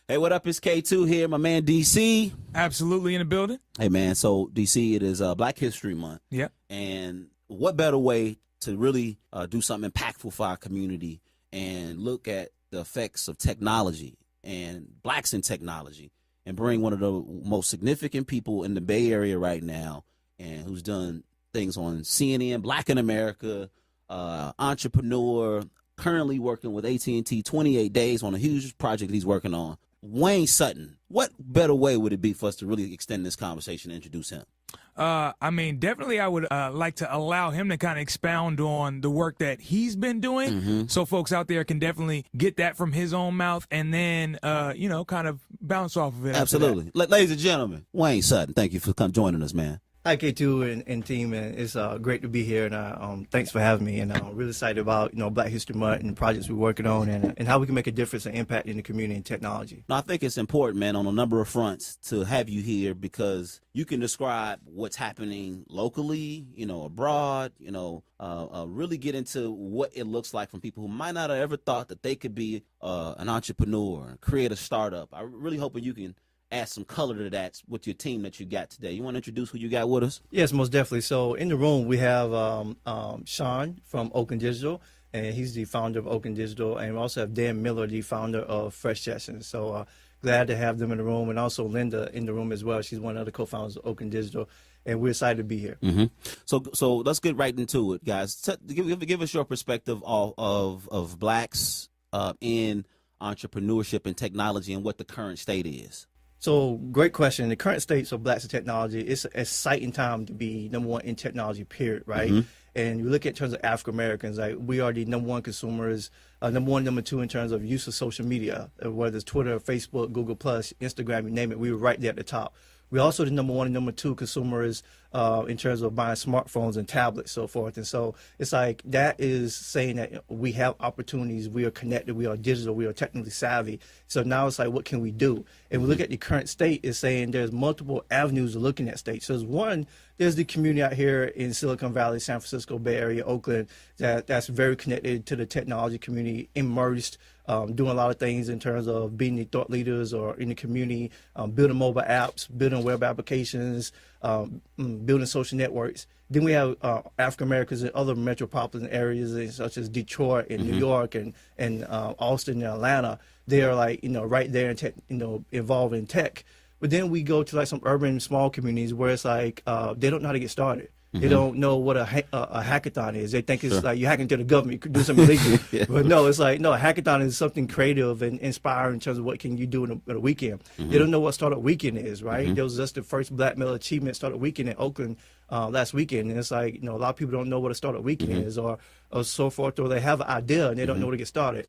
Hey, what up? It's K2 here, my man DC. Absolutely in the building. Hey, man. So DC, it is Black History Month. Yep. And what better way to really do something impactful for our community and look at the effects of technology and blacks in technology and bring one of the most significant people in the Bay Area right now and who's done things on CNN, Black in America, entrepreneur, currently working with AT&T 28 days on a huge project he's working on. Wayne Sutton. What better way would it be for us to really extend this conversation and introduce him? I mean, definitely I would like to allow him to kind of expound on the work that he's been doing so folks out there can definitely get that from his own mouth and then, kind of bounce off of it. Absolutely. Ladies and gentlemen, Wayne Sutton, thank you for joining us, man. Hi, K2 and team, and it's great to be here, and thanks for having me. And I'm really excited about Black History Month and the projects we're working on, and how we can make a difference and impact in the community and technology. I think it's important, man, on a number of fronts to have you here because you can describe what's happening locally, abroad, really get into what it looks like from people who might not have ever thought that they could be an entrepreneur and create a startup. I really hoping you can add some color to that with your team that you got today. You want to introduce who you got with us? Yes, most definitely. So in the room, we have Sean from Oakland Digital, and he's the founder of Oakland Digital. And we also have Dan Miller, the founder of Fresh Sessions. So glad to have them in the room. And also Linda in the room as well. She's one of the co-founders of Oakland Digital. And we're excited to be here. So let's get right into it, guys. Give us your perspective of blacks in entrepreneurship and technology and what the current state is. So great question. The current state of blacks in technology, it's an exciting time to be #1 in technology, period, right? And you look at in terms of African Americans, like we are the #1 consumers, #1, #2 in terms of use of social media, whether it's Twitter, Facebook, Google Plus, Instagram, you name it, we were right there at the top. We're also the #1 and #2 consumers in terms of buying smartphones and tablets, so forth. And so it's like that is saying that we have opportunities, we are connected, we are digital, we are technically savvy. So now it's like, what can we do? And we look at the current state is saying there's multiple avenues of looking at states. So there's one, there's the community out here in Silicon Valley, San Francisco, Bay Area, Oakland, that's very connected to the technology community, immersed, doing a lot of things in terms of being the thought leaders or in the community, building mobile apps, building web applications, building social networks. Then we have African Americans in other metropolitan areas such as Detroit and New York and Austin and Atlanta. They are like, right there in tech, involved in tech. But then we go to like some urban small communities where it's like they don't know how to get started. They don't know what a hackathon is. They think it's like you hack into the government, you could do something illegal. But no, it's like, no, a hackathon is something creative and inspiring in terms of what can you do in a weekend. They don't know what Startup Weekend is, right? There was just the first Black Male Achievement Startup Weekend in Oakland last weekend. And it's like, a lot of people don't know what a Startup Weekend is or so forth, or they have an idea and they don't know where to get started.